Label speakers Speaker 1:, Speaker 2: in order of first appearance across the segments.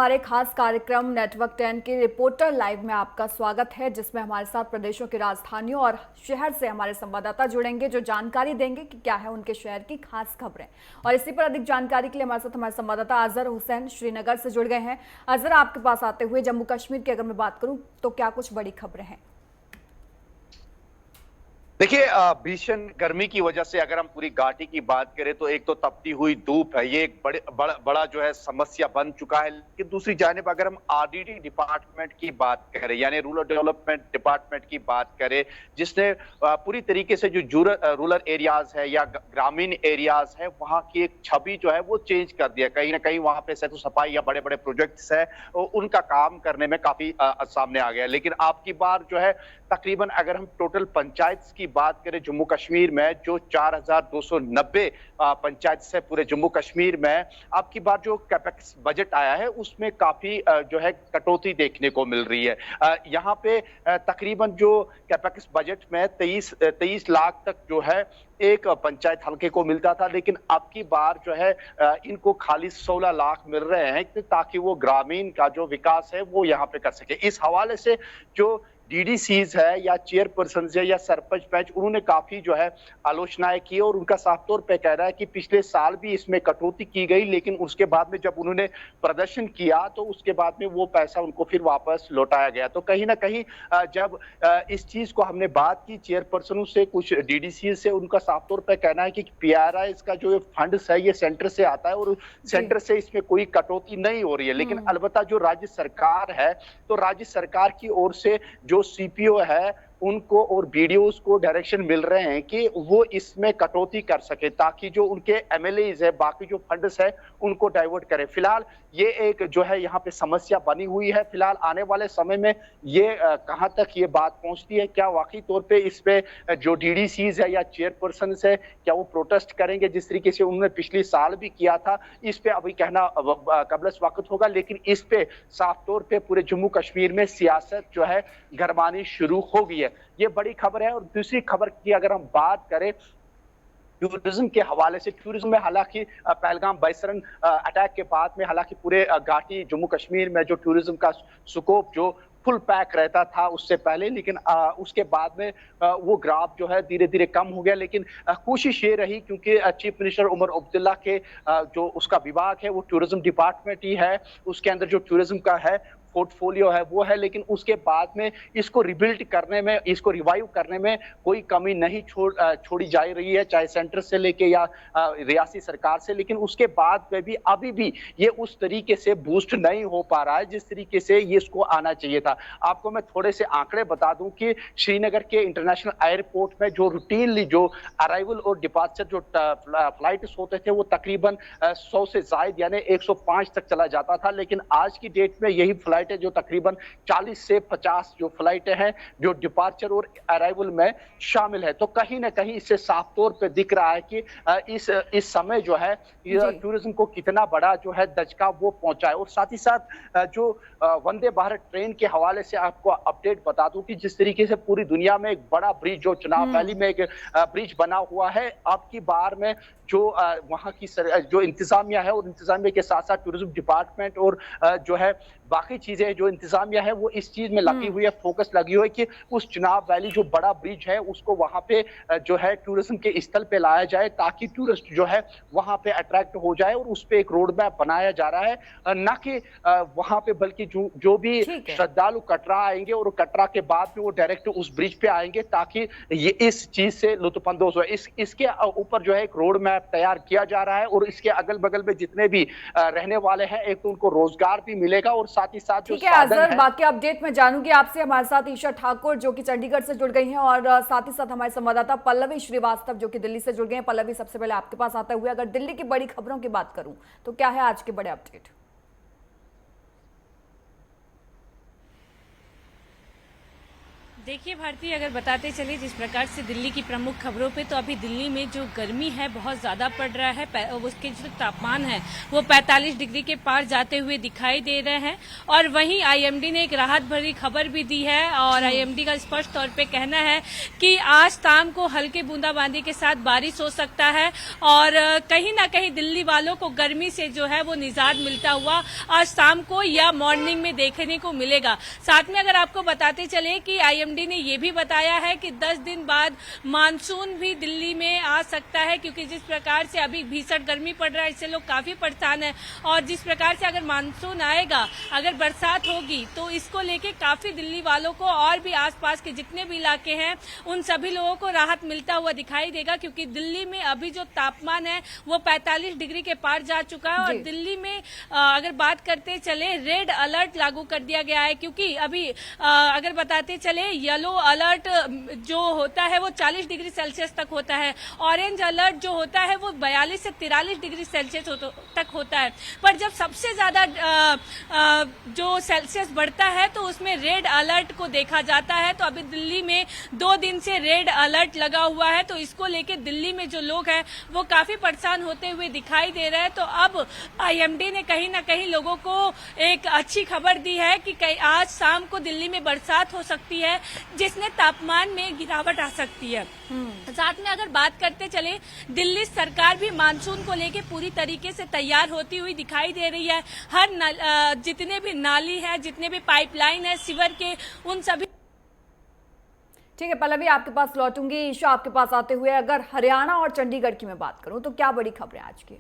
Speaker 1: हमारे खास कार्यक्रम नेटवर्क 10 के रिपोर्टर लाइव में आपका स्वागत है, जिसमें हमारे साथ प्रदेशों की राजधानियों और शहर से हमारे संवाददाता जुड़ेंगे जो जानकारी देंगे कि क्या है उनके शहर की खास खबरें। और इसी पर अधिक जानकारी के लिए हमारे साथ हमारे संवाददाता अजहर हुसैन श्रीनगर से जुड़ गए हैं। अजहर, आपके पास आते हुए जम्मू कश्मीर की अगर मैं बात करूं तो क्या कुछ बड़ी खबरें हैं?
Speaker 2: देखिए, भीषण गर्मी की वजह से अगर हम पूरी घाटी की बात करें तो एक तो तपती हुई धूप है, ये एक बड़ा जो है समस्या बन चुका है। लेकिन दूसरी जानिब अगर हम आरडीडी डिपार्टमेंट की बात करें, यानी रूरल डेवलपमेंट डिपार्टमेंट की बात करें, जिसने पूरी तरीके से जो रूरल एरियाज है या ग्रामीण एरियाज है, वहां की एक छवि जो है वो चेंज कर दिया। कहीं ना कहीं वहां पे सेतु सफाई या बड़े बड़े प्रोजेक्ट्स है, उनका काम करने में काफी सामने आ गया। लेकिन आपकी बार जो है तकरीबन अगर हम टोटल पंचायत की बात करें जम्मू कश्मीर में, जो 4290 पंचायत है पूरे जम्मू कश्मीर में, अब की बार जो कैपेक्स बजट आया है उसमें काफी जो है कटौती देखने को मिल रही है। यहाँ पे तकरीबन जो कैपेक्स बजट में 23 लाख तक जो है एक पंचायत हल्के को मिलता था, लेकिन अब की बार जो है इनको खाली 16 लाख मिल रहे हैं ताकि वो ग्रामीण का जो विकास है वो यहाँ पे कर सके। इस हवाले से जो डीडीसीज है या चेयरपर्सन है या सरपंच पंच, उन्होंने काफी जो है आलोचनाएं की और उनका साफ तौर पे कह रहा है कि पिछले साल भी इसमें कटौती की गई, लेकिन उसके बाद में जब उन्होंने प्रदर्शन किया तो उसके बाद में वो पैसा उनको फिर वापस लौटाया गया। तो कहीं ना कहीं जब इस चीज को हमने बात की चेयरपर्सनों से, कुछ डीडीसी से, उनका साफ तौर पर कहना है कि पीआरआई का जो फंड है ये सेंटर से आता है और सेंटर से इसमें कोई कटौती नहीं हो रही है। लेकिन अलबत्ता जो राज्य सरकार है, तो राज्य सरकार की ओर से जो सीपीओ है उनको और बीडीओ को डायरेक्शन मिल रहे हैं कि वो इसमें कटौती कर सके ताकि जो उनके एमएलएज है, बाकी जो फंड्स है उनको डाइवर्ट करें। फिलहाल ये एक जो है यहाँ पे समस्या बनी हुई है। फिलहाल आने वाले समय में ये कहां तक ये बात पहुंचती है, क्या वाकई तौर पे इस पे जो डीडीसीज है या चेयरपर्सन है क्या वो प्रोटेस्ट करेंगे जिस तरीके से उन्होंने पिछले साल भी किया था, इस पे अभी कहना कबलस वक्त होगा। लेकिन इस पे साफ तौर पे पूरे जम्मू कश्मीर में सियासत जो है गरमानी शुरू हो गई है। ये बड़ी खबर है। और दूसरी खबर की अगर हम बात करें टूरिज्म के हवाले से, टूरिज्म में हालांकि पहलगाम बाईसरन अटैक के बाद में हालांकि पूरे घाटी जम्मू कश्मीर में जो टूरिज्म का स्कोप जो फुल पैक रहता था उससे पहले, लेकिन उसके बाद में वो ग्राफ जो है धीरे धीरे कम हो गया। लेकिन कोशिश ये रही, क्योंकि चीफ मिनिस्टर उमर अब्दुल्ला के जो उसका विभाग है वो टूरिज्म डिपार्टमेंट ही है, उसके अंदर जो टूरिज्म का है पोर्टफोलियो है वो है, लेकिन उसके बाद में इसको रिबिल्ड करने में, इसको रिवाइव करने में कोई कमी नहीं छोड़ी जा रही है, चाहे सेंटर से लेके या रियासी सरकार से। लेकिन उसके बाद में भी अभी भी ये उस तरीके से बूस्ट नहीं हो पा रहा है जिस तरीके से ये इसको आना चाहिए था। आपको मैं थोड़े से आंकड़े बता दूं कि श्रीनगर के इंटरनेशनल एयरपोर्ट में जो रूटीनली जो अराइवल और डिपार्चर जो फ्लाइट्स होते थे वो तकरीबन 100 से ज्यादा यानी 105 तक चला जाता था, लेकिन आज की डेट में यही फ्लाइट जो तकरीबन 40 से 50 जो फ्लाइटें हैं जो डिपार्चर और अराइवल में शामिल है। तो कहीं ना कहीं इससे साफ तौर पे दिख रहा है कि इस समय जो है टूरिज्म को कितना बड़ा जो है दचका वो पहुंचा है। और साथ ही साथ जो वंदे भारत ट्रेन के हवाले से आपको अपडेट बता दूं कि जिस तरीके से पूरी दुनिया में एक बड़ा ब्रिज जो चुनाव वैली में एक ब्रिज बना हुआ है, अब की बार में जो वहां की जो इंतजामिया है और इंतजामिया के साथ साथ टूरिज्म डिपार्टमेंट और जो है बाकी चीजें जो इंतजामिया है वो इस चीज में लगी हुई है, फोकस लगी हुई है कि उस चुनाव वैली जो बड़ा ब्रिज है उसको वहां पे जो है टूरिज्म के स्थल पे लाया जाए ताकि टूरिस्ट जो है वहां पे अट्रैक्ट हो जाए। और उस पे एक रोड मैप बनाया जा रहा है, ना कि वहां पे, बल्कि जो भी श्रद्धालु कटरा आएंगे और कटरा के बाद में वो डायरेक्ट उस ब्रिज पे आएंगे ताकि ये इस चीज से लुत्फानंदोज हो। इसके ऊपर जो है एक रोड मैप तैयार किया जा रहा है और इसके अगल बगल में जितने भी रहने वाले हैं, एक तो उनको रोजगार भी मिलेगा और साथ ही साथ जो साधन है।
Speaker 1: बाकी अपडेट में जानूंगी आपसे। हमारे साथ ईशा ठाकुर जो कि चंडीगढ़ से जुड़ गई हैं और साथ ही साथ हमारे संवाददाता पल्लवी श्रीवास्तव जो कि दिल्ली से जुड़ गए हैं। पल्लवी, सबसे पहले आपके पास आते हुए अगर दिल्ली की बड़ी खबरों की बात करूं तो क्या है आज के बड़े अपडेट?
Speaker 3: देखिए भारती, अगर बताते चले जिस प्रकार से दिल्ली की प्रमुख खबरों पे, तो अभी दिल्ली में जो गर्मी है बहुत ज़्यादा पड़ रहा है। उसके जो तापमान है वो 45 डिग्री के पार जाते हुए दिखाई दे रहे हैं। और वहीं आईएमडी ने एक राहत भरी खबर भी दी है और आईएमडी का स्पष्ट तौर पे कहना है कि आज शाम को हल्के बूंदाबांदी के साथ बारिश हो सकता है और कहीं ना कहीं दिल्ली वालों को गर्मी से जो है वो निजात मिलता हुआ आज शाम को या मॉर्निंग में देखने को मिलेगा। साथ में अगर आपको बताते चले कि आईएमडी ने ये भी बताया है कि 10 दिन बाद मानसून भी दिल्ली में आ सकता है, क्योंकि जिस प्रकार से अभी भीषण गर्मी पड़ रहा है इससे लोग काफी परेशान हैं। और जिस प्रकार से अगर मानसून आएगा, अगर बरसात होगी, तो इसको लेके काफी दिल्ली वालों को और भी आसपास के जितने भी इलाके हैं उन सभी लोगों को राहत मिलता हुआ दिखाई देगा, क्योंकि दिल्ली में अभी जो तापमान है वो 45 डिग्री के पार जा चुका है। और दिल्ली में अगर बात करते चले, रेड अलर्ट लागू कर दिया गया है, क्योंकि अभी अगर बताते चले येलो अलर्ट जो होता है वो 40 डिग्री सेल्सियस तक होता है, ऑरेंज अलर्ट जो होता है वो 42 से 43 डिग्री सेल्सियस तक होता है। पर जब सबसे ज्यादा जो सेल्सियस बढ़ता है तो उसमें रेड अलर्ट को देखा जाता है। तो अभी दिल्ली में 2 दिन से रेड अलर्ट लगा हुआ है, तो इसको लेके दिल्ली में जो लोग हैं वो काफी परेशान होते हुए दिखाई दे रहे हैं। तो अब आईएमडी ने कहीं ना कहीं लोगों को एक अच्छी खबर दी है कि आज शाम को दिल्ली में बरसात हो सकती है, जिसने तापमान में गिरावट आ सकती है। साथ में अगर बात करते चले, दिल्ली सरकार भी मानसून को लेके पूरी तरीके से तैयार होती हुई दिखाई दे रही है। हर जितने भी नाली है, जितने भी पाइपलाइन है सीवर के, उन सभी।
Speaker 1: ठीक है पल्लवी, आपके पास लौटूंगी। ईशा, आपके पास आते हुए अगर हरियाणा और चंडीगढ़ की मैं बात करूं तो क्या बड़ी खबरें आज की?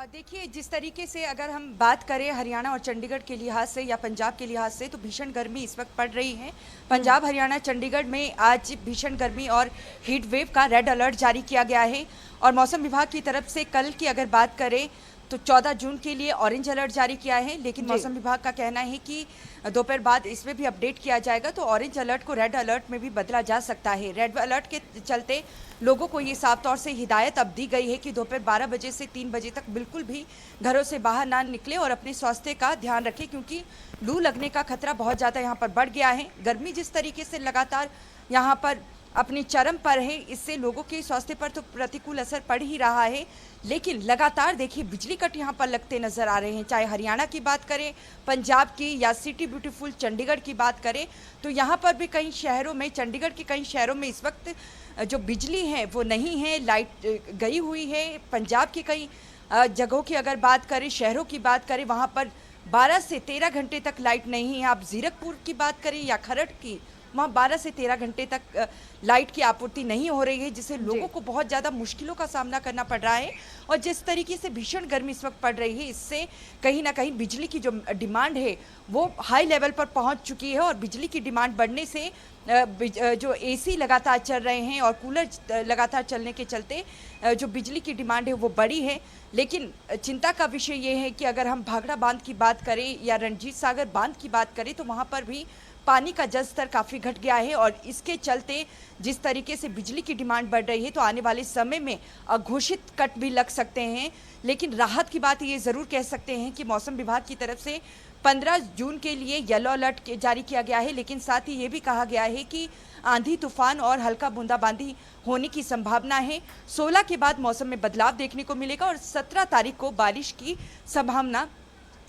Speaker 4: देखिए, जिस तरीके से अगर हम बात करें हरियाणा और चंडीगढ़ के लिहाज से या पंजाब के लिहाज से, तो भीषण गर्मी इस वक्त पड़ रही है। पंजाब, हरियाणा, चंडीगढ़ में आज भीषण गर्मी और हीट वेव का रेड अलर्ट जारी किया गया है। और मौसम विभाग की तरफ से कल की अगर बात करें तो 14 जून के लिए ऑरेंज अलर्ट जारी किया है, लेकिन मौसम विभाग का कहना है कि दोपहर बाद इसमें भी अपडेट किया जाएगा, तो ऑरेंज अलर्ट को रेड अलर्ट में भी बदला जा सकता है। रेड अलर्ट के चलते लोगों को ये साफ तौर से हिदायत अब दी गई है कि दोपहर 12 बजे से 3 बजे तक बिल्कुल भी घरों से बाहर ना निकले और अपने स्वास्थ्य का ध्यान रखें, क्योंकि लू लगने का खतरा बहुत ज़्यादा यहाँ पर बढ़ गया है। गर्मी जिस तरीके से लगातार यहाँ पर अपनी चरम पर है, इससे लोगों के स्वास्थ्य पर तो प्रतिकूल असर पड़ ही रहा है। लेकिन लगातार देखिए बिजली कट यहाँ पर लगते नजर आ रहे हैं, चाहे हरियाणा की बात करें, पंजाब की, या सिटी ब्यूटीफुल चंडीगढ़ की बात करें, तो यहाँ पर भी कई शहरों में, चंडीगढ़ के कई शहरों में इस वक्त जो बिजली है वो नहीं है, लाइट गई हुई है। पंजाब की कई जगहों की अगर बात करें, शहरों की बात करें, वहाँ पर 12 से 13 घंटे तक लाइट नहीं है। आप जीरकपुर की बात करें या खरड़ की, वहाँ 12 से 13 घंटे तक लाइट की आपूर्ति नहीं हो रही है, जिससे लोगों को बहुत ज़्यादा मुश्किलों का सामना करना पड़ रहा है। और जिस तरीके से भीषण गर्मी इस वक्त पड़ रही है, इससे कहीं ना कहीं बिजली की जो डिमांड है वो हाई लेवल पर पहुंच चुकी है। और बिजली की डिमांड बढ़ने से जो एसी लगातार चल रहे हैं और कूलर लगातार चलने के चलते जो बिजली की डिमांड है वो बढ़ी है। लेकिन चिंता का विषय ये है कि अगर हम भाखड़ा बांध की बात करें या रणजीत सागर बांध की बात करें, तो वहाँ पर भी पानी का जल स्तर काफ़ी घट गया है। और इसके चलते जिस तरीके से बिजली की डिमांड बढ़ रही है, तो आने वाले समय में अघोषित कट भी लग सकते हैं। लेकिन राहत की बात ये ज़रूर कह सकते हैं कि मौसम विभाग की तरफ से 15 जून के लिए येलो अलर्ट जारी किया गया है, लेकिन साथ ही ये भी कहा गया है कि आंधी तूफान और हल्का बूंदाबांदी होने की संभावना है। 16 के बाद मौसम में बदलाव देखने को मिलेगा और 17 तारीख को बारिश की संभावना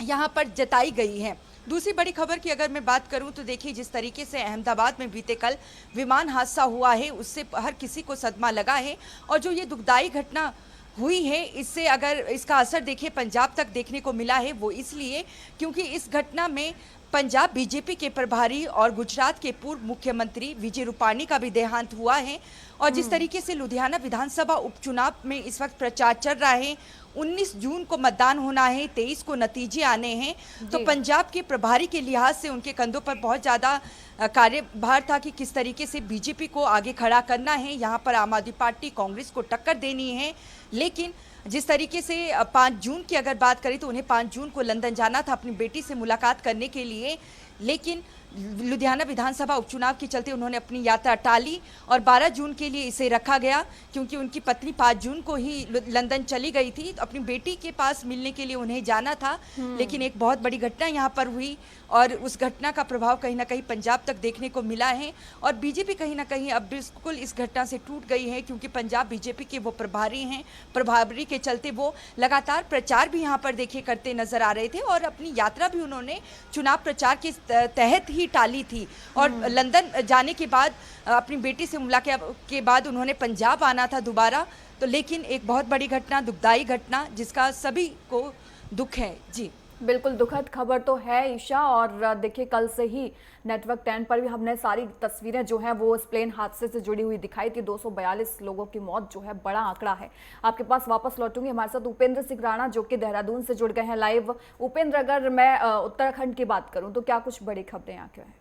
Speaker 4: यहाँ पर जताई गई है। दूसरी बड़ी खबर की अगर मैं बात करूं तो देखिए, जिस तरीके से अहमदाबाद में बीते कल विमान हादसा हुआ है, उससे हर किसी को सदमा लगा है। और जो ये दुखदाई घटना हुई है, इससे अगर इसका असर देखिए पंजाब तक देखने को मिला है, वो इसलिए क्योंकि इस घटना में पंजाब बीजेपी के प्रभारी और गुजरात के पूर्व मुख्यमंत्री विजय रूपाणी का भी देहांत हुआ है। और जिस तरीके से लुधियाना विधानसभा उपचुनाव में इस वक्त प्रचार चल रहा है, 19 जून को मतदान होना है, 23 को नतीजे आने हैं, तो पंजाब के प्रभारी के लिहाज से उनके कंधों पर बहुत ज़्यादा कार्यभार था कि किस तरीके से बीजेपी को आगे खड़ा करना है। यहाँ पर आम आदमी पार्टी, कांग्रेस को टक्कर देनी है। लेकिन जिस तरीके से 5 जून की अगर बात करें तो उन्हें 5 जून को लंदन जाना था अपनी बेटी से मुलाकात करने के लिए, लेकिन लुधियाना विधानसभा उपचुनाव के चलते उन्होंने अपनी यात्रा टाली और 12 जून के लिए इसे रखा गया, क्योंकि उनकी पत्नी 5 जून को ही लंदन चली गई थी। तो अपनी बेटी के पास मिलने के लिए उन्हें जाना था, लेकिन एक बहुत बड़ी घटना यहाँ पर हुई और उस घटना का प्रभाव कहीं ना कहीं पंजाब तक देखने को मिला है। और बीजेपी कहीं ना कहीं अब बिल्कुल इस घटना से टूट गई है, क्योंकि पंजाब बीजेपी के वो प्रभारी हैं। प्रभारी के चलते वो लगातार प्रचार भी यहाँ पर देखिए करते नजर आ रहे थे और अपनी यात्रा भी उन्होंने चुनाव प्रचार के तहत ही टाली थी। और लंदन जाने के बाद अपनी बेटी से मुलाकात के बाद उन्होंने पंजाब आना था दोबारा। तो लेकिन एक बहुत बड़ी घटना, दुखदाई घटना, जिसका सभी को दुख है। जी
Speaker 1: बिल्कुल दुखद खबर तो है ईशा। और देखिए कल से ही नेटवर्क 10 पर भी हमने सारी तस्वीरें जो हैं वो उस प्लेन हादसे से जुड़ी हुई दिखाई थी। 242 लोगों की मौत जो है बड़ा आंकड़ा है। आपके पास वापस लौटूंगी, हमारे साथ उपेंद्र सिंह राणा जो कि देहरादून से जुड़ गए हैं लाइव। उपेंद्र, अगर मैं उत्तराखंड की बात करूं तो क्या कुछ बड़ी खबरें यहाँ क्यों हैं?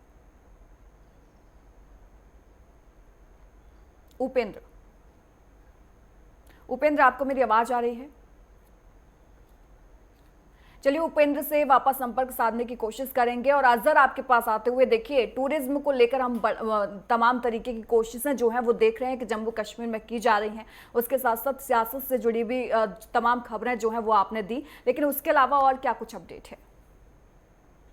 Speaker 1: उपेंद्र आपको मेरी आवाज आ रही है? चलिए उपेंद्र से वापस संपर्क साधने की कोशिश करेंगे। और अजहर आपके पास आते हुए, देखिए टूरिज्म को लेकर हम तमाम तरीके की कोशिशें जो हैं वो देख रहे हैं कि जम्मू कश्मीर में की जा रही हैं। उसके साथ साथ सियासत से जुड़ी भी तमाम खबरें जो हैं वो आपने दी, लेकिन उसके अलावा और क्या कुछ अपडेट है?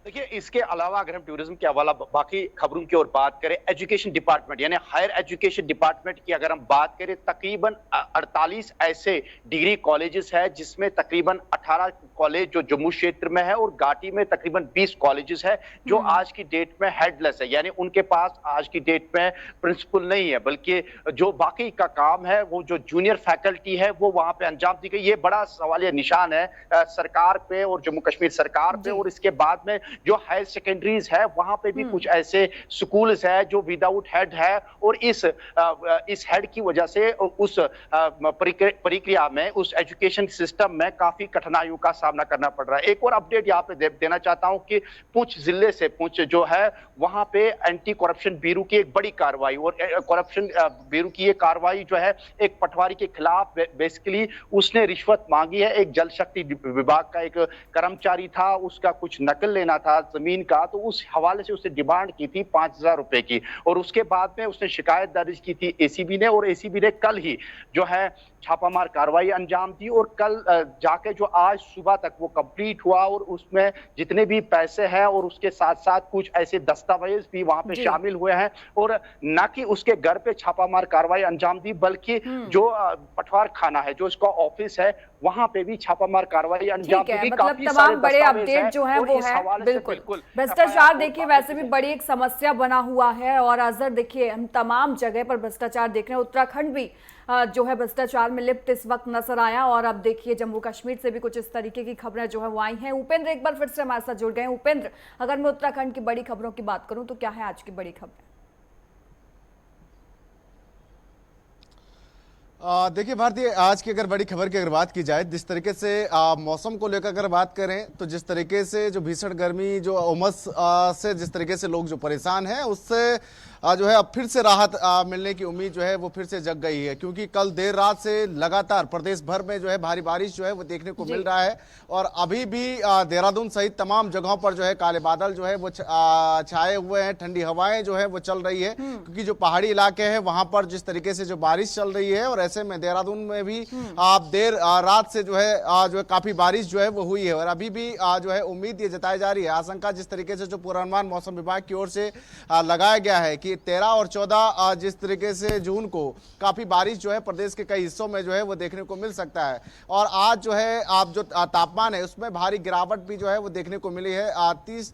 Speaker 2: देखिए, इसके अलावा अगर हम टूरिज्म के हवाला बाकी खबरों की ओर बात करें, एजुकेशन डिपार्टमेंट यानी हायर एजुकेशन डिपार्टमेंट की अगर हम बात करें, तकरीबन 48 ऐसे डिग्री कॉलेजेस है, जिसमें तकरीबन 18 कॉलेज जो जम्मू क्षेत्र में है और घाटी में तकरीबन 20 कॉलेजेस है जो आज की डेट में हेडलेस है, यानी उनके पास आज की डेट में प्रिंसिपल नहीं है, बल्कि जो बाकी का काम है वो जो जूनियर फैकल्टी है वो वहां पे अंजाम दी गई। ये बड़ा सवालिया निशान है सरकार पे और जम्मू कश्मीर सरकार पे। और इसके बाद में जो हायर सेकेंडरीज है वहां पे भी कुछ ऐसे स्कूल्स है जो विदाउट हेड है, और इस हेड की वजह से उस प्रक्रिया में, उस एजुकेशन सिस्टम में काफी कठिनाइयों का सामना करना पड़ रहा है। एक और अपडेट यहाँ पे देना चाहता हूं कि पुंछ जिले से, पुंछ जो है वहां पे एंटी करप्शन ब्यूरो की एक बड़ी कार्रवाई, और करप्शन ब्यूरो की ये कार्रवाई जो है एक पटवारी के खिलाफ, बेसिकली उसने रिश्वत मांगी है। एक जल शक्ति विभाग का एक कर्मचारी था, उसका कुछ नकल लेना था जमीन का, तो उस हवाले से उसने डिमांड की थी 5,000 रुपए की, और उसके बाद में उसने शिकायत दर्ज की थी एसीबी ने, और एसीबी ने कल ही जो है छापामार कार्रवाई अंजाम दी, और कल जाके जो आज सुबह तक वो कंप्लीट हुआ, और उसमें जितने भी पैसे हैं और उसके साथ साथ कुछ ऐसे दस्तावेज भी वहां पे शामिल हुए हैं, और न कि उसके घर पे छापामार कार्रवाई अंजाम दी, बल्कि जो पटवार खाना है, जो इसका ऑफिस है, वहां पे भी छापामार कार्रवाई अंजाम दी।
Speaker 1: मतलब तमाम बड़े अपडेट जो है वो है। बिल्कुल भ्रष्टाचार देखिए वैसे भी बड़ी एक समस्या बना हुआ है, और अजहर देखिए हम तमाम जगह पर भ्रष्टाचार देख रहे हैं। उत्तराखंड भी जो है भ्रष्टाचार में लिप्त इस वक्त नजर आया, और अब देखिए जम्मू कश्मीर से भी कुछ इस तरीके की खबरें जो है वो आई हैं। उपेंद्र एक बार फिर से हमारे साथ जुड़ गए हैं। उपेंद्र, अगर मैं उत्तराखंड की बड़ी खबरों की बात करूं तो क्या है आज की बड़ी खबर?
Speaker 5: देखिए भारतीय, आज की अगर बड़ी खबर की अगर बात की जाए, जिस तरीके से मौसम को लेकर अगर बात करें तो जिस तरीके से जो भीषण गर्मी, जो उमस से जिस तरीके से लोग जो परेशान हैं, उससे जो है अब फिर से राहत मिलने की उम्मीद जो है वो फिर से जग गई है, क्योंकि कल देर रात से लगातार प्रदेश भर में जो है भारी बारिश जो है वो देखने को मिल रहा है, और अभी भी देहरादून सहित तमाम जगहों पर जो है काले बादल जो है वो छाए हुए हैं, ठंडी हवाएं जो है वो चल रही है, क्योंकि जो पहाड़ी इलाके हैं वहां पर जिस तरीके से जो बारिश चल रही है, और ऐसे में देहरादून में भी देर रात से जो है काफी बारिश जो है वो हुई है, और अभी भी जो है उम्मीद ये जताई जा रही है, आशंका जिस तरीके से जो पूर्वानुमान मौसम विभाग की ओर से लगाया गया है कि 13 और 14 जिस तरीके से जून को काफी बारिश जो है प्रदेश के कई हिस्सों में जो है वो देखने को मिल सकता है। और आज जो है आप जो तापमान है उसमें भारी गिरावट भी जो है वो देखने को मिली है। 30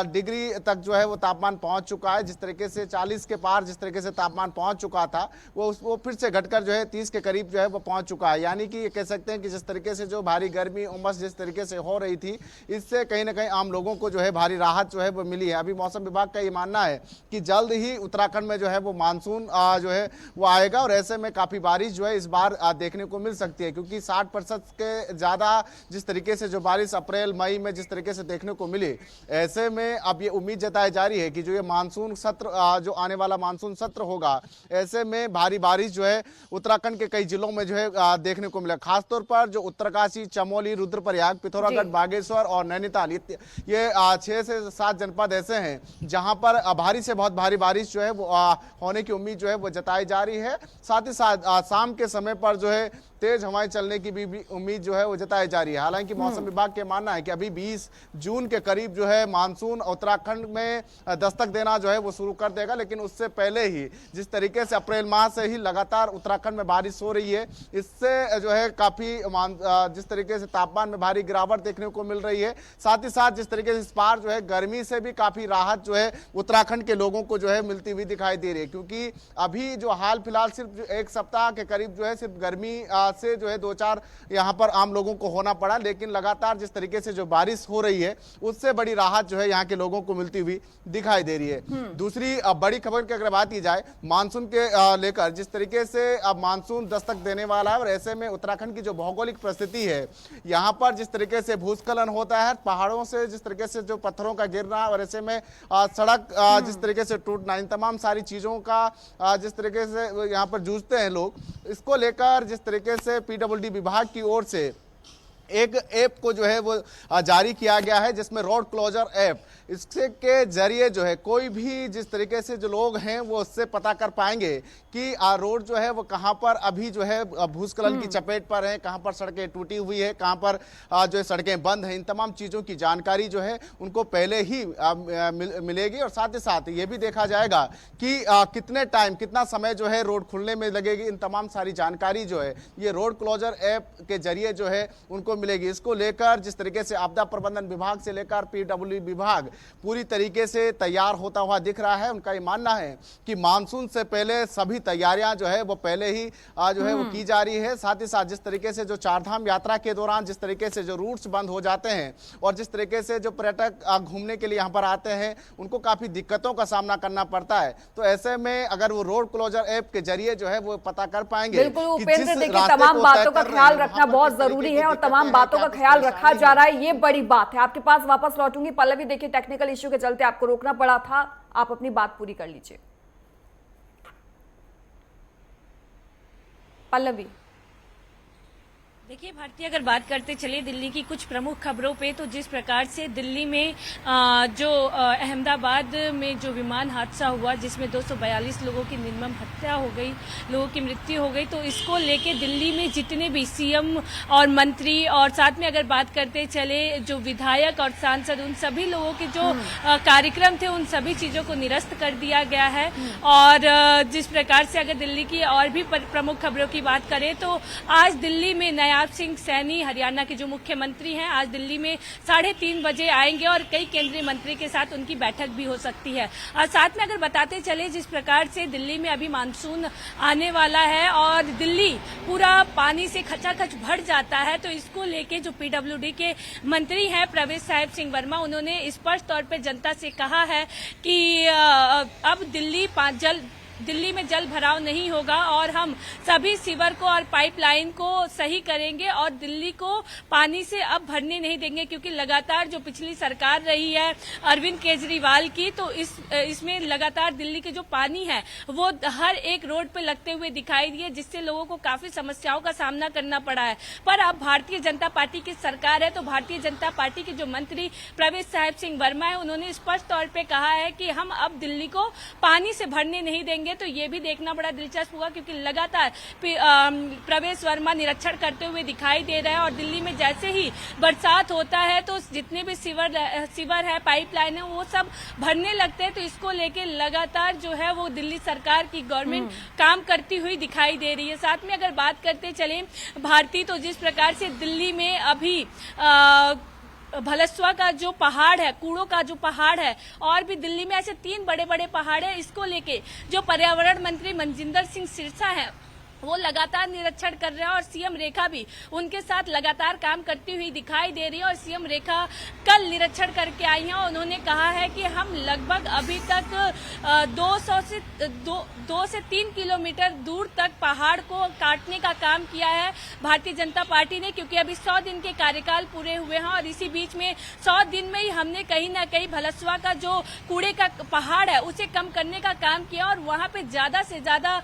Speaker 5: डिग्री तक जो है वो तापमान पहुंच चुका है, जिस तरीके से 40 के पार जिस तरीके से तापमान पहुंच चुका था वो फिर से घटकर जो है 30 के करीब जो है वो पहुंच चुका है। यानी कि ये कह सकते हैं कि जिस तरीके से जो भारी गर्मी, उमस जिस तरीके से हो रही थी, इससे कहीं ना कहीं आम लोगों को जो है भारी राहत जो है वो मिली है। अभी मौसम विभाग का ये मानना है कि जल्द ही उत्तराखंड में जो है वो मानसून जो है वो आएगा और ऐसे में काफी बारिश जो है इस बार देखने को मिल सकती है, क्योंकि 60% के ज्यादा जिस तरीके से जो बारिश अप्रैल मई में जिस तरीके से देखने को मिली, ऐसे में अब ये उम्मीद जताई जा रही है कि जो ये मानसून सत्र जो आने वाला मानसून सत्र होगा, ऐसे में भारी बारिश जो है उत्तराखंड के कई जिलों में जो है देखने को मिला। खासतौर पर जो उत्तरकाशी, चमोली, रुद्रप्रयाग, पिथौरागढ़, बागेश्वर और नैनीताल, ये 6 से 7 जनपद ऐसे हैं जहां पर भारी से बहुत भारी बारिश जो है वो होने की उम्मीद जो है वो जताई जा रही है। साथ ही साथ शाम के समय पर जो है तेज हवाएं चलने की भी उम्मीद जो है वो जताई जा रही है। हालांकि मौसम विभाग के मानना है कि अभी 20 जून के करीब जो है मानसून उत्तराखंड में दस्तक देना जो है वो शुरू कर देगा, लेकिन उससे पहले ही जिस तरीके से अप्रैल माह से ही लगातार उत्तराखंड में बारिश हो रही है, इससे जो है काफी जिस तरीके से तापमान में भारी गिरावट देखने को मिल रही है। साथ ही साथ जिस तरीके से इस बार जो है गर्मी से भी काफी राहत जो है उत्तराखंड के लोगों को जो है मिलती हुई दिखाई दे रही है, क्योंकि अभी जो हाल फिलहाल सिर्फ 1 सप्ताह के करीब जो है सिर्फ गर्मी से जो है 2-4 यहाँ पर आम लोगों को होना पड़ा, लेकिन लगातार जिस तरीके से जो बारिश हो रही है उससे बड़ी राहत जो है यहाँ के लोगों को मिलती हुई दिखाई दे रही है। दूसरी बड़ी खबर की अगर बात की जाए मानसून के लेकर, जिस तरीके से अब मानसून दस्तक देने वाला है और ऐसे में उत्तराखंड की जो भौगोलिक परिस्थिति है, यहाँ पर जिस तरीके से भूस्खलन होता है, पहाड़ों से जिस तरीके से जो पत्थरों का गिरना और ऐसे में सड़क जिस तरीके से टूटना, इन तमाम सारी चीजों का जिस तरीके से यहाँ पर जूझते हैं लोग, इसको लेकर जिस तरीके से पीडब्ल्यूडी विभाग की ओर से एक ऐप को जो है वो जारी किया गया है, जिसमें रोड क्लोजर ऐप, इसके के जरिए जो है कोई भी जिस तरीके से जो लोग हैं वो उससे पता कर पाएंगे कि रोड जो है वो कहां पर अभी जो है भूस्खलन की चपेट पर है, कहां पर सड़कें टूटी हुई है, कहां पर जो है सड़कें बंद हैं। इन तमाम चीज़ों की जानकारी जो है उनको पहले ही मिलेगी और साथ ही साथ ये भी देखा जाएगा कि कितने टाइम, कितना समय जो है रोड खुलने में लगेगी। इन तमाम सारी जानकारी जो है ये रोड क्लोजर ऐप के जरिए जो है उनको मिलेगी। इसको लेकर जिस तरीके से आपदा प्रबंधन विभाग से लेकर पीडब्ल्यूडी विभाग पूरी तरीके से तैयार होता हुआ दिख रहा है। उनका ये मानना है कि मानसून से पहले सभी तैयारियां जो है वो पहले ही जो है वो की जा रही है। साथ ही साथ जिस तरीके से जो चारधाम यात्रा के दौरान जिस तरीके से जो रूट्स बंद हो जाते हैं और जिस तरीके से जो पर्यटक घूमने के लिए यहाँ पर आते हैं उनको काफी दिक्कतों का सामना करना पड़ता है, तो ऐसे में अगर वो रोड क्लोजर ऐप के जरिए जो है वो पता कर पाएंगे।
Speaker 1: बिल्कुल उपेंद्र, देखिए तमाम बातों का ख्याल रखना बहुत जरूरी है और तमाम बातों का ख्याल रखा जा रहा है, ये बड़ी बात है। आपके पास वापस लौटूंगी पल्लवी, देखिए टेक्निकल इश्यू के चलते आपको रोकना पड़ा था, आप अपनी बात पूरी कर लीजिए। पल्लवी,
Speaker 3: देखिए भारतीय, अगर बात करते चले दिल्ली की कुछ प्रमुख खबरों पे, तो जिस प्रकार से दिल्ली में जो अहमदाबाद में जो विमान हादसा हुआ जिसमें 242 लोगों की निर्मम हत्या हो गई, लोगों की मृत्यु हो गई, तो इसको लेके दिल्ली में जितने भी सीएम और मंत्री और साथ में अगर बात करते चले जो विधायक और सांसद, उन सभी लोगों के जो कार्यक्रम थे उन सभी चीजों को निरस्त कर दिया गया है। और जिस प्रकार से अगर दिल्ली की और भी प्रमुख खबरों की बात करें तो आज दिल्ली में नया सिंह सैनी, हरियाणा के जो मुख्यमंत्री हैं, आज दिल्ली में 3:30 बजे आएंगे और कई केंद्रीय मंत्री के साथ उनकी बैठक भी हो सकती है। और साथ में अगर बताते चले जिस प्रकार से दिल्ली में अभी मानसून आने वाला है और दिल्ली पूरा पानी से खचाखच भर जाता है, तो इसको लेके जो पीडब्ल्यूडी के मंत्री हैं प्रवेश साहिब सिंह वर्मा, उन्होंने स्पष्ट तौर पर जनता से कहा है कि अब दिल्ली में जल भराव नहीं होगा और हम सभी सीवर को और पाइपलाइन को सही करेंगे और दिल्ली को पानी से अब भरने नहीं देंगे, क्योंकि लगातार जो पिछली सरकार रही है अरविंद केजरीवाल की, तो इसमें लगातार दिल्ली के जो पानी है वो हर एक रोड पे लगते हुए दिखाई दिए, जिससे लोगों को काफी समस्याओं का सामना करना पड़ा है। पर अब भारतीय जनता पार्टी की सरकार है, तो भारतीय जनता पार्टी के जो मंत्री प्रवेश साहिब सिंह वर्मा है, उन्होंने स्पष्ट तौर पर कहा है कि हम अब दिल्ली को पानी से भरने नहीं देंगे। तो ये भी देखना बड़ा दिलचस्प हुआ, क्योंकि लगातार प्रवेश वर्मा निरीक्षण करते हुए दिखाई दे रहे हैं और दिल्ली में जैसे ही बरसात होता है तो जितने भी सीवर है, पाइपलाइन है, वो सब भरने लगते हैं। तो इसको लेके लगातार जो है वो दिल्ली सरकार की गवर्नमेंट काम करती हुई दिखाई दे रही है। साथ में अगर बात करते चले भारती, तो जिस प्रकार से दिल्ली में अभी भलसवा का जो पहाड़ है, कूड़ों का जो पहाड़ है, और भी दिल्ली में ऐसे 3 बड़े बड़े पहाड़ है, इसको लेके जो पर्यावरण मंत्री मनजिंदर सिंह सिरसा है वो लगातार निरीक्षण कर रहे हैं और सीएम रेखा भी उनके साथ लगातार काम करती हुई दिखाई दे रही है। और सीएम रेखा कल निरीक्षण करके आई हैं और उन्होंने कहा है कि हम लगभग अभी तक 2 से 3 किलोमीटर दूर तक पहाड़ को काटने का काम किया है भारतीय जनता पार्टी ने, क्योंकि अभी 100 दिन के कार्यकाल पूरे हुए हैं और इसी बीच में 100 दिन में ही हमने कहीं ना कहीं भलसवा का जो कूड़े का पहाड़ है उसे कम करने का काम किया और वहां पे ज्यादा से ज्यादा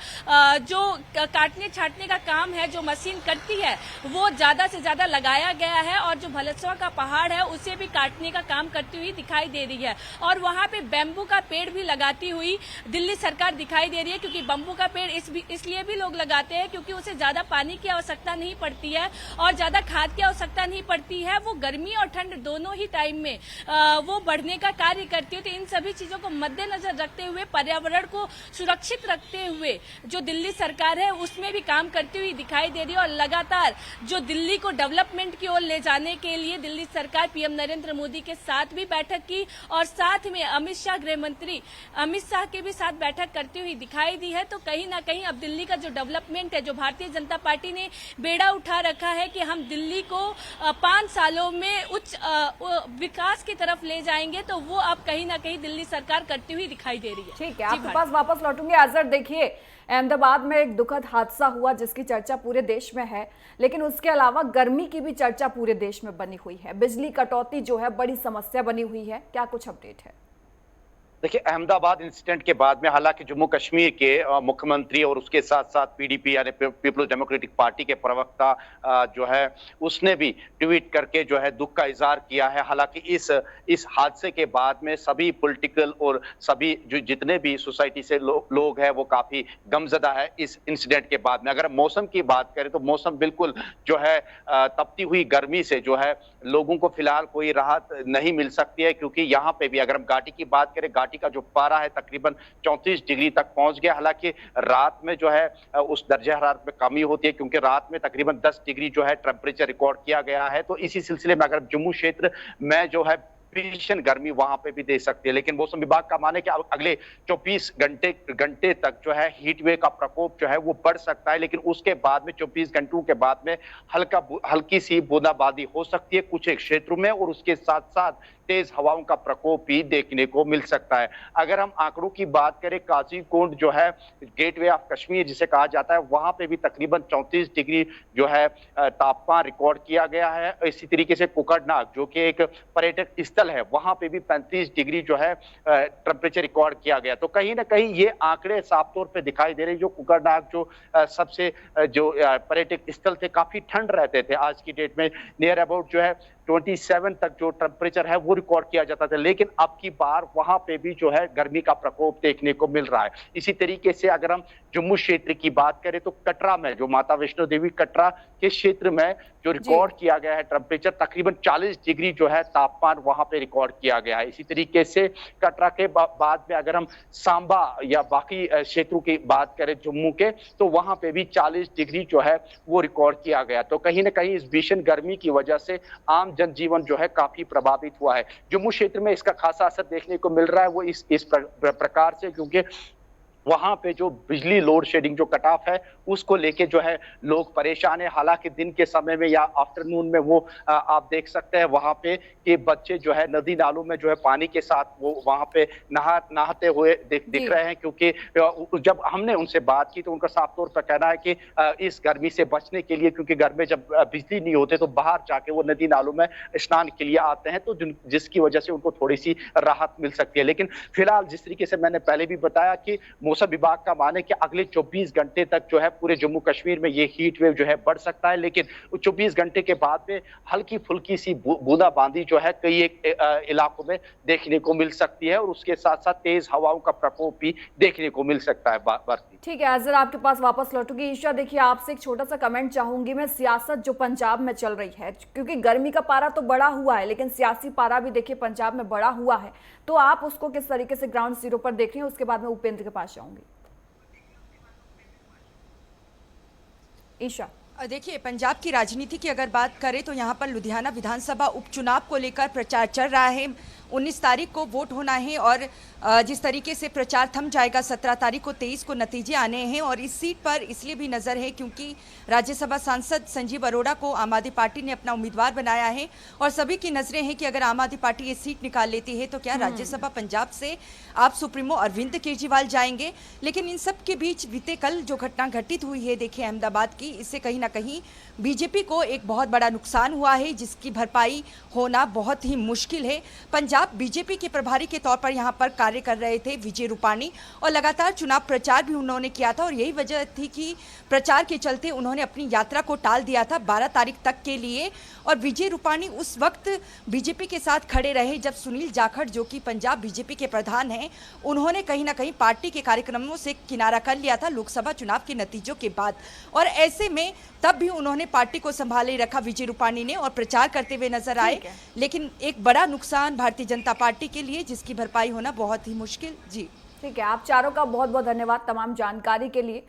Speaker 3: जो काटने छाटने का काम है जो मशीन करती है वो ज्यादा से ज्यादा लगाया गया है और जो भलसवा का पहाड़ है उसे भी काटने का काम करती हुई दिखाई दे रही है। और वहां पे बैम्बू का पेड़ भी लगाती हुई दिल्ली सरकार दिखाई दे रही है, क्योंकि बैम्बू का पेड़ इसलिए भी लोग लगाते हैं क्योंकि उसे ज्यादा पानी की आवश्यकता नहीं पड़ती है और ज्यादा खाद की आवश्यकता नहीं पड़ती है। वो गर्मी और ठंड दोनों ही टाइम में वो बढ़ने का कार्य करती है। तो इन सभी चीजों को मद्देनजर रखते हुए, पर्यावरण को सुरक्षित रखते हुए जो दिल्ली सरकार है उसमें भी काम करती हुई दिखाई दे रही है। और लगातार जो दिल्ली को डेवलपमेंट की ओर ले जाने के लिए दिल्ली सरकार पीएम नरेंद्र मोदी के साथ भी बैठक की और साथ में अमित शाह, गृह मंत्री अमित शाह के भी साथ बैठक करती हुई दिखाई दी है। तो कहीं ना कहीं अब दिल्ली का जो डेवलपमेंट है, जो भारतीय जनता पार्टी ने बेड़ा उठा रखा है कि हम दिल्ली को 5 सालों में उच्च विकास की तरफ ले जाएंगे, तो वो अब कहीं ना कहीं दिल्ली सरकार करती हुई दिखाई दे रही है।
Speaker 1: ठीक है, आपके पास वापस लौटूंगे। अजहर, देखिए अहमदाबाद में एक दुखद हादसा हुआ जिसकी चर्चा पूरे देश में है, लेकिन उसके अलावा गर्मी की भी चर्चा पूरे देश में बनी हुई है। बिजली कटौती जो है बड़ी समस्या बनी हुई है, क्या कुछ अपडेट है?
Speaker 2: देखिए, अहमदाबाद इंसिडेंट के बाद में हालांकि जम्मू कश्मीर के मुख्यमंत्री और उसके साथ साथ पीडीपी यानी पीपल्स डेमोक्रेटिक पार्टी के प्रवक्ता जो है उसने भी ट्वीट करके जो है दुख का इजहार किया है। हालांकि इस हादसे के बाद में सभी पॉलिटिकल और सभी जो जितने भी सोसाइटी से लोग हैं वो काफी गमजदा है इस इंसिडेंट के बाद में। अगर मौसम की बात करें तो मौसम बिल्कुल जो है तपती हुई गर्मी से जो है लोगों को फिलहाल कोई राहत नहीं मिल सकती है, क्योंकि यहाँ पे भी अगर हम घाटी की बात करें, घाटी का जो पारा है तकरीबन 34 डिग्री तक पहुंच गया। हालांकि रात में जो है उस दर्जे हरारत में कमी होती है, क्योंकि रात में तकरीबन 10 डिग्री जो है टेम्परेचर रिकॉर्ड किया गया है। तो इसी सिलसिले में अगर जम्मू क्षेत्र में जो है भीषण गर्मी वहां पे भी दे सकती है, लेकिन मौसम विभाग का माने कि अगले 24 घंटे तक जो है हीट वेव का प्रकोप जो है वो बढ़ सकता है, लेकिन उसके बाद में 24 घंटों के बाद में हल्की सी बूंदाबांदी हो सकती है कुछ एक क्षेत्रों में, और उसके साथ साथ तेज हवाओं का प्रकोप भी देखने को मिल सकता है। अगर हम आंकड़ों की बात करें, काजीकोंड जो है गेटवे ऑफ कश्मीर जिसे कहा जाता है, वहां पे भी तकरीबन 34 डिग्री जो है तापमान रिकॉर्ड किया गया है। इसी तरीके से कुकरनाग जो कि एक पर्यटक स्थल है, वहां पे भी 35 डिग्री जो है टेम्परेचर रिकॉर्ड किया गया। तो कहीं ना कहीं ये आंकड़े साफ तौर पे दिखाई दे रहे हैं। जो कुकरनाग जो सबसे जो पर्यटक स्थल थे, काफी ठंड रहते थे, आज की डेट में नियर अबाउट जो है 27 तक जो टेम्परेचर है वो रिकॉर्ड किया जाता था, लेकिन अब की बार वहां पे भी जो है गर्मी का प्रकोप देखने को मिल रहा है। इसी तरीके से अगर हम जम्मू क्षेत्र की बात करें तो कटरा में जो माता वैष्णो देवी कटरा के क्षेत्र में जो रिकॉर्ड किया गया है टेम्परेचर तकरीबन 40 डिग्री जो है तापमान वहां पे रिकॉर्ड किया गया है। इसी तरीके से कटरा के बाद में अगर हम सांबा या बाकी क्षेत्रों की बात करें जम्मू के, तो वहां पे भी 40 डिग्री जो है वो रिकॉर्ड किया गया। तो कहीं ना कहीं इस भीषण गर्मी की वजह से आम जनजीवन जो है काफी प्रभावित हुआ है। जम्मू क्षेत्र में इसका खासा असर देखने को मिल रहा है वो इस प्रकार से, क्योंकि वहां पे जो बिजली लोड शेडिंग जो कट ऑफ है उसको लेके जो है लोग परेशान है। हालांकि दिन के समय में या आफ्टरनून में वो आप देख सकते हैं वहां पे कि बच्चे जो है नदी नालों में जो है पानी के साथ वो वहां पे नहाते हुए दिख रहे हैं, क्योंकि जब हमने उनसे बात की तो उनका साफ तौर पर कहना है कि इस गर्मी से बचने के लिए, क्योंकि घर में जब बिजली नहीं होते तो बाहर जाके वो नदी नालों में स्नान के लिए आते हैं, तो जिसकी वजह से उनको थोड़ी सी राहत मिल सकती है। लेकिन फिलहाल जिस तरीके से मैंने पहले भी बताया कि मौसम विभाग का माने कि अगले 24 घंटे तक जो है पूरे जम्मू कश्मीर में ये हीट वेव जो है बढ़ सकता है, लेकिन 24 घंटे के बाद में हल्की फुल्की सी बूंदाबांदी जो है कई एक इलाकों में देखने को मिल सकती है, और उसके साथ साथ तेज हवाओं का प्रकोप भी देखने को मिल सकता है।
Speaker 1: ठीक है अजहर, आपके पास वापस लौटूंगी। ईशा, देखिए आपसे एक छोटा सा कमेंट चाहूंगी मैं। सियासत जो पंजाब में चल रही है, क्योंकि गर्मी का पारा तो बढ़ा हुआ है लेकिन सियासी पारा भी देखिए पंजाब में बढ़ा हुआ है, तो आप उसको किस तरीके से ग्राउंड जीरो पर देख रहे हैं? उसके बाद मैं उपेंद्र के पास जाऊंगी। ईशा।
Speaker 4: देखिए, पंजाब की राजनीति की अगर बात करें तो यहाँ पर लुधियाना विधानसभा उपचुनाव को लेकर प्रचार चल रहा है। 19 तारीख को वोट होना है और जिस तरीके से प्रचार थम जाएगा, 17 तारीख को 23 को नतीजे आने हैं। और इस सीट पर इसलिए भी नज़र है क्योंकि राज्यसभा सांसद संजीव अरोड़ा को आम आदमी पार्टी ने अपना उम्मीदवार बनाया है और सभी की नज़रें हैं कि अगर आम आदमी पार्टी ये सीट निकाल लेती है तो क्या राज्यसभा पंजाब से आप सुप्रीमो अरविंद केजरीवाल जाएंगे। लेकिन इन सब के बीच बीते कल जो घटना घटित हुई है, देखिए अहमदाबाद की, इससे कहीं ना कहीं बीजेपी को एक बहुत बड़ा नुकसान हुआ है जिसकी भरपाई होना बहुत ही मुश्किल है। पंजाब बीजेपी के प्रभारी के तौर पर यहाँ पर कार्य कर रहे थे विजय रूपाणी और लगातार चुनाव प्रचार भी उन्होंने किया था और यही वजह थी कि प्रचार के चलते उन्होंने अपनी यात्रा को टाल दिया था 12 तारीख तक के लिए। और विजय रूपाणी उस वक्त बीजेपी के साथ खड़े रहे जब सुनील जाखड़, जो कि पंजाब बीजेपी के प्रधान हैं, उन्होंने कहीं ना कहीं पार्टी के कार्यक्रमों से किनारा कर लिया था लोकसभा चुनाव के नतीजों के बाद। और ऐसे में तब भी उन्होंने पार्टी को संभाले रखा विजय रूपाणी ने और प्रचार करते हुए नजर आए। लेकिन एक बड़ा नुकसान भारतीय जनता पार्टी के लिए जिसकी भरपाई होना बहुत ही मुश्किल। जी
Speaker 1: ठीक है, आप चारों का बहुत बहुत धन्यवाद तमाम जानकारी के लिए।